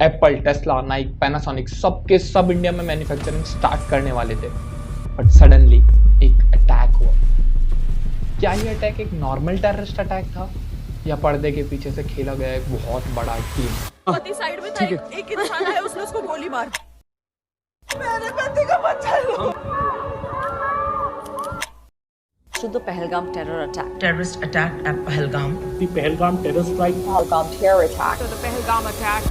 Apple, Tesla, Naik, Panasonic सबके सब India में मैन्युफैक्चरिंग स्टार्ट करने वाले थे, बट सडनली एक अटैक हुआ। क्या ये अटैक एक नॉर्मल टेररिस्ट अटैक था या पर्दे के पीछे से खेला गया एक बहुत बड़ा गेम? साइड में था, एक इंसान आया, उसने उसको गोली मार दी। मेरे पति को बचा लो। To the Pahalgam terror attack. Terrorist attack at Pahalgam. The Pahalgam terror strike. Pahalgam terror attack. So the Pahalgam attack.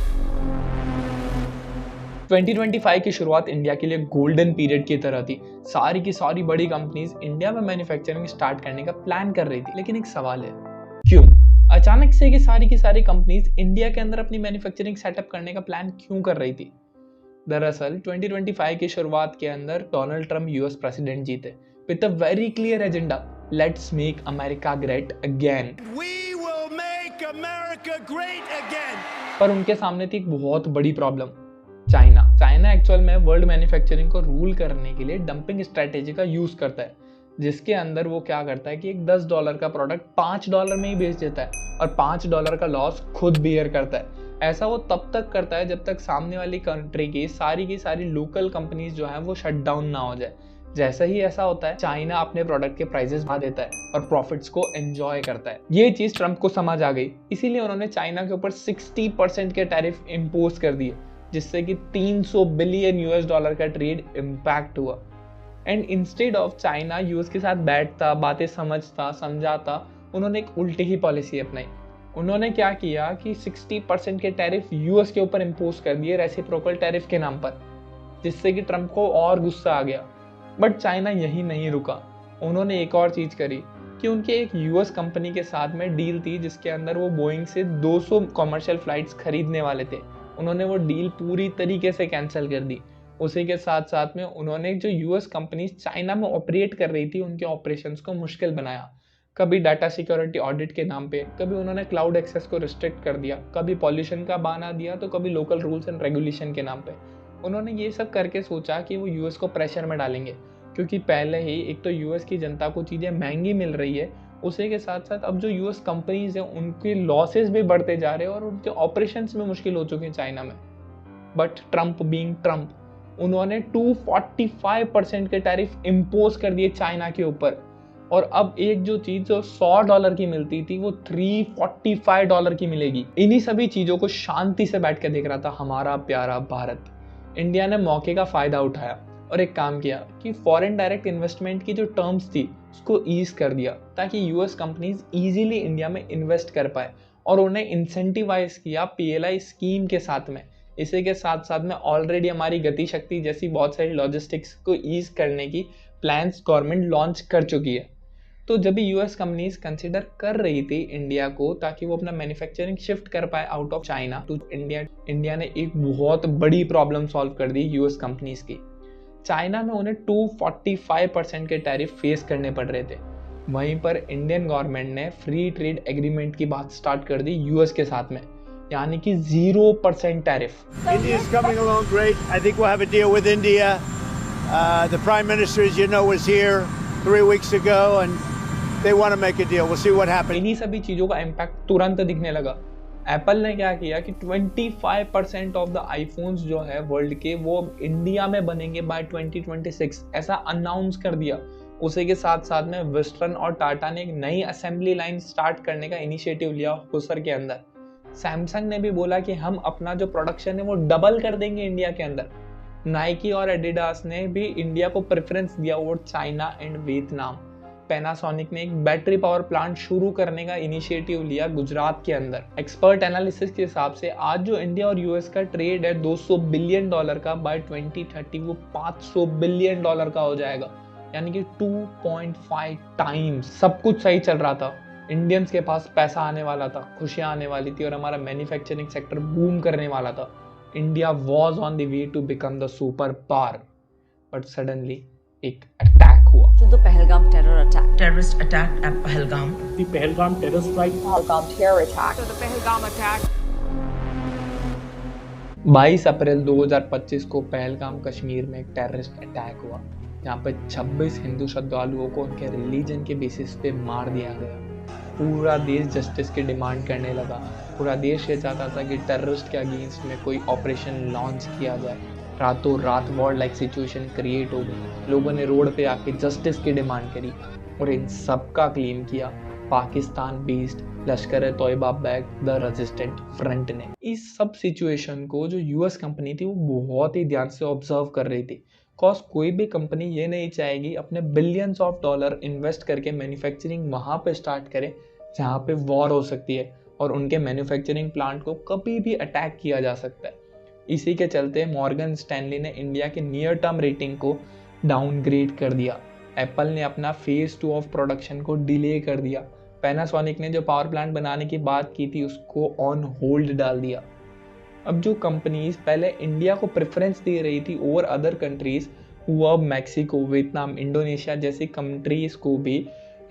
2025 की शुरुआत इंडिया के लिए गोल्डन पीरियड की तरह थी। सारी की सारी बड़ी कंपनीज इंडिया में मैन्युफैक्चरिंग स्टार्ट करने का प्लान कर रही थी, लेकिन एक सवाल है, क्यों अचानक से ये की सारी कंपनीज इंडिया के अंदर अपनी मैन्युफैक्चरिंग सेटअप करने का प्लान क्यों कर रही थी? दरअसल 2025 की शुरुआत के अंदर डोनाल्ड ट्रंप यूएस प्रेसिडेंट जीते with a very clear agenda, let's make America great again. We will make America great again. पर उनके सामने थी एक बहुत बड़ी प्रॉब्लम, चाइना एक्चुअल में वर्ल्ड मैन्युफैक्चरिंग को रूल करने के लिए डंपिंग स्ट्रेटेजी का यूज करता है, जिसके अंदर वो क्या करता है कि एक $10 का प्रोडक्ट $5 में ही बेच देता है और $5 का लॉस खुद बियर करता है। ऐसा वो तब तक करता है जब तक सामने वाली कंट्री की सारी लोकल कंपनीज जो है वो शट डाउन ना हो जाए। जैसा ही ऐसा होता है, चाइना अपने प्रोडक्ट के प्राइसेस बढ़ा देता है और प्रॉफिट्स को एंजॉय करता है। ये चीज ट्रंप को समझ आ गई, इसीलिए उन्होंने चाइना के ऊपर 60% के टैरिफ इंपोज कर दिए, जिससे कि $300 बिलियन का ट्रेड इम्पैक्ट हुआ। And instead of China US के साथ बैठता, बातें समझाता, उन्होंने एक उल्टी ही पॉलिसी अपनाई। उन्होंने क्या किया कि 60% के टैरिफ यूएस के ऊपर इंपोज कर दिए रेसिप्रोकल टैरिफ के नाम पर, जिससे कि ट्रंप को और गुस्सा आ गया। बट चाइना यही नहीं रुका, उन्होंने एक और चीज करी कि उनके एक यूएस कंपनी के साथ में डील थी जिसके अंदर वो बोइंग से 200 कॉमर्शियल फ्लाइट्स खरीदने वाले थे। उन्होंने वो डील पूरी तरीके से कैंसिल कर दी। उसी के साथ साथ में उन्होंने जो यूएस कंपनी चाइना में ऑपरेट कर रही थी उनके ऑपरेशंस को मुश्किल बनाया। कभी डाटा सिक्योरिटी ऑडिट के नाम पे, कभी उन्होंने क्लाउड एक्सेस को रिस्ट्रिक्ट कर दिया, कभी पॉल्यूशन का बहाना दिया, तो कभी लोकल रूल्स एंड रेगुलेशन के नाम पे। उन्होंने ये सब करके सोचा कि वो यूएस को प्रेशर में डालेंगे, क्योंकि पहले ही एक तो यूएस की जनता को चीज़ें महंगी मिल रही है, उसी के साथ साथ अब जो यूएस कंपनीज हैं उनके लॉसेस भी बढ़ते जा रहे हैं और उनके ऑपरेशंस में मुश्किल हो चुके हैं चाइना में। बट ट्रंप बीइंग ट्रंप, उन्होंने 245% के टैरिफ इम्पोज कर दिए चाइना के ऊपर, और अब एक जो चीज जो $100 की मिलती थी वो $345 की मिलेगी। इन्हीं सभी चीजों को शांति से बैठ के देख रहा था हमारा प्यारा भारत। इंडिया ने मौके का फायदा उठाया और एक काम किया कि फॉरेन डायरेक्ट इन्वेस्टमेंट की जो टर्म्स थी उसको ईज कर दिया, ताकि यूएस कंपनीज इजीली इंडिया में इन्वेस्ट कर पाए, और उन्हें इंसेंटिवाइज किया पीएलआई स्कीम के साथ में। इसी के साथ साथ में ऑलरेडी हमारी गति शक्ति जैसी बहुत सारी लॉजिस्टिक्स को ईज करने की प्लान्स गवर्नमेंट लॉन्च कर चुकी है। तो जब भी यूएस कंपनीज कंसिडर कर रही थी इंडिया को ताकि वो अपना मैन्युफैक्चरिंग शिफ्ट कर पाए out of China to India ने एक बहुत बड़ी प्रॉब्लम सॉल्व कर दी यूएस कंपनीज की। चाइना में उन्हें 245% के टैरिफ फेस करने पड़ रहे थे, वहीं पर इंडियन गवर्नमेंट ने फ्री ट्रेड एग्रीमेंट की बात स्टार्ट कर दी यूएस के साथ में, यानी कि 0% tariff. India is coming along great. I think we'll have a deal with India. The Prime Minister, as you know, was here 3 weeks ago, and they want to make a deal. We'll see what happens. इन्हीं सभी चीजों का impact तुरंत दिखने लगा। Apple ने क्या किया कि 25% ऑफ द आईफोन्स जो है वर्ल्ड के वो इंडिया में बनेंगे बाय 2026, ऐसा अनाउंस कर दिया। उसी के साथ साथ में वेस्टर्न और टाटा ने एक नई असेंबली लाइन स्टार्ट करने का इनिशिएटिव लिया होसर के अंदर। सैमसंग ने भी बोला कि हम अपना जो प्रोडक्शन है वो डबल कर देंगे इंडिया के अंदर। नाइकी और एडिडास ने भी इंडिया को प्रेफरेंस दिया over China and Vietnam. Panasonic ने एक बैटरी पावर प्लांट शुरू करने का इनिशिएटिव लिया गुजरात के अंदर। एक्सपर्ट एनालिसिस के हिसाब से आज जो इंडिया और यूएस का ट्रेड है $200 बिलियन का, बाय 2030 वो $500 बिलियन का हो जाएगा, यानी कि 2.5 टाइम्स। सब कुछ सही चल रहा था, इंडियंस के पास पैसा आने वाला था, खुशियां आने वाली थी और हमारा मैन्युफैक्चरिंग सेक्टर बूम करने वाला था। India was on the way to become the super power, but suddenly एक अटैक हुआ। To the Pahalgam terror attack. Terrorist attack at Pahalgam. The Pahalgam terror strike. Pahalgam terror attack. So the Pahalgam attack. 22 अप्रैल 2025 को पहलगाम कश्मीर में एक terrorist attack हुआ, जहाँ पे 26 हिंदू श्रद्धालुओं को उनके रिलीजन के बेसिस पे मार दिया गया। पूरा देश जस्टिस की डिमांड करने लगा। पूरा देश ये चाहता था कि टेररिस्ट के अगेंस्ट में कोई ऑपरेशन लॉन्च किया जाए। रातों रात वॉर लाइक सिचुएशन क्रिएट हो गई। लोगों ने रोड पे आके जस्टिस की डिमांड करी और इन सब का क्लेम किया Pakistan based Lashkar Taiba back the resistant front ने। इस सब सिचुएशन को जो यूएस कंपनी थी वो बहुत ही ध्यान से ऑब्जर्व कर रही थी। कॉज कोई भी कंपनी ये नहीं चाहेगी अपने बिलियंस ऑफ डॉलर इन्वेस्ट करके मैन्युफैक्चरिंग वहाँ पे स्टार्ट करे जहाँ पे वॉर हो सकती है और उनके मैन्युफैक्चरिंग प्लांट को कभी भी अटैक किया जा सकता है। इसी के चलते मॉर्गन स्टैनली ने इंडिया के नियर टर्म रेटिंग को डाउनग्रेड कर दिया। एप्पल ने अपना फेज 2 ऑफ प्रोडक्शन को डिले कर दिया। पैनासोनिक ने जो पावर प्लांट बनाने की बात की थी उसको ऑन होल्ड डाल दिया। अब जो कंपनीज पहले इंडिया को प्रेफरेंस दे रही थी ओवर अदर कंट्रीज, वो अब मैक्सिको, वियतनाम, इंडोनेशिया जैसी कंट्रीज को भी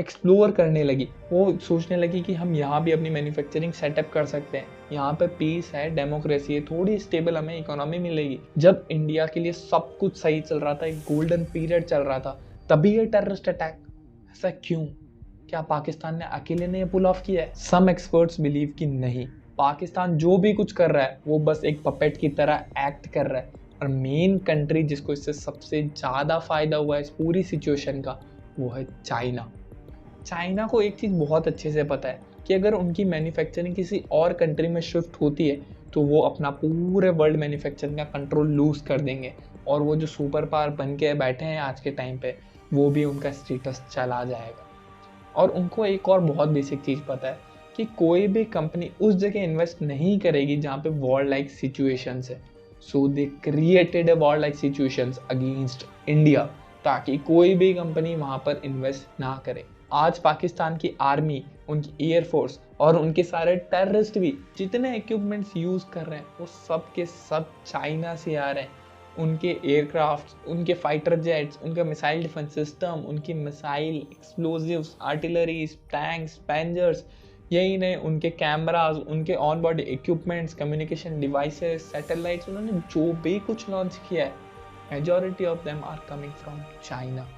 एक्सप्लोर करने लगी। वो सोचने लगी कि हम यहाँ भी अपनी मैन्युफैक्चरिंग सेटअप कर सकते हैं, यहाँ पे पीस है, डेमोक्रेसी है, थोड़ी स्टेबल हमें इकोनॉमी मिलेगी। जब इंडिया के लिए सब कुछ सही चल रहा था, एक गोल्डन पीरियड चल रहा था, तभी ये टेररिस्ट अटैक। ऐसा क्यों? क्या पाकिस्तान ने अकेले ने पुल ऑफ किया है? सम एक्सपर्ट्स बिलीव कि नहीं, पाकिस्तान जो भी कुछ कर रहा है वो बस एक पपेट की तरह एक्ट कर रहा है। और मेन कंट्री जिसको इससे सबसे ज़्यादा फायदा हुआ है इस पूरी सिचुएशन का, वो है चाइना। चाइना को एक चीज़ बहुत अच्छे से पता है कि अगर उनकी मैन्युफैक्चरिंग किसी और कंट्री में शिफ्ट होती है तो वो अपना पूरे वर्ल्ड मैन्युफैक्चरिंग का कंट्रोल लूज़ कर देंगे और वो जो सुपर पावर बन के बैठे हैं आज के टाइम पे, वो भी उनका स्टेटस चला जाएगा। और उनको एक और बहुत बेसिक चीज़ पता है कि कोई भी कंपनी उस जगह इन्वेस्ट नहीं करेगी जहाँ पे वॉर लाइक सिचुएशंस है। So they created a war like situations against India ताकि कोई भी कंपनी वहाँ पर इन्वेस्ट ना करे। आज पाकिस्तान की आर्मी, उनकी एयरफोर्स और उनके सारे टेररिस्ट भी जितने इक्विपमेंट्स यूज़ कर रहे हैं वो सब के सब चाइना से आ रहे हैं। उनके एयरक्राफ्ट, उनके फाइटर जेट्स, उनका मिसाइल डिफेंस सिस्टम, उनकी missile, explosives, artilleries, tanks, panzers, यही नहीं उनके कैमराज, उनके on board equipments, communication devices, satellites, उन्होंने जो भी कुछ लॉन्च किया है, majority of them are coming from China.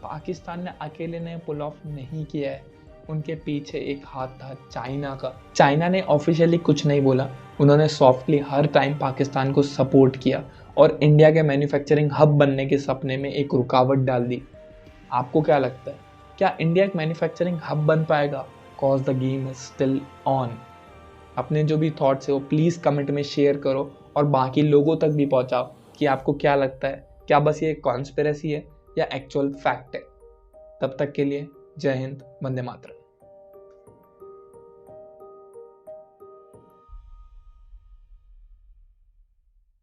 Pakistan ने अकेले ने पुल ऑफ नहीं किया है, उनके पीछे एक हाथ था चाइना का। चाइना ने ऑफिशियली कुछ नहीं बोला, उन्होंने सॉफ्टली हर टाइम पाकिस्तान को सपोर्ट किया और इंडिया के मैन्युफैक्चरिंग हब बनने के सपने में एक रुकावट डाल दी। आपको क्या लगता है, क्या इंडिया एक मैन्युफैक्चरिंग हब बन पाएगा? Cause the game is still on. अपने जो भी थॉट्स है वो प्लीज़ कमेंट में शेयर करो और बाकी लोगों तक भी पहुंचाओ कि आपको क्या लगता है, क्या बस ये कॉन्स्पिरेसी है या एक्चुअल फैक्ट है। तब तक के लिए जय हिंद, वंदे मातरम।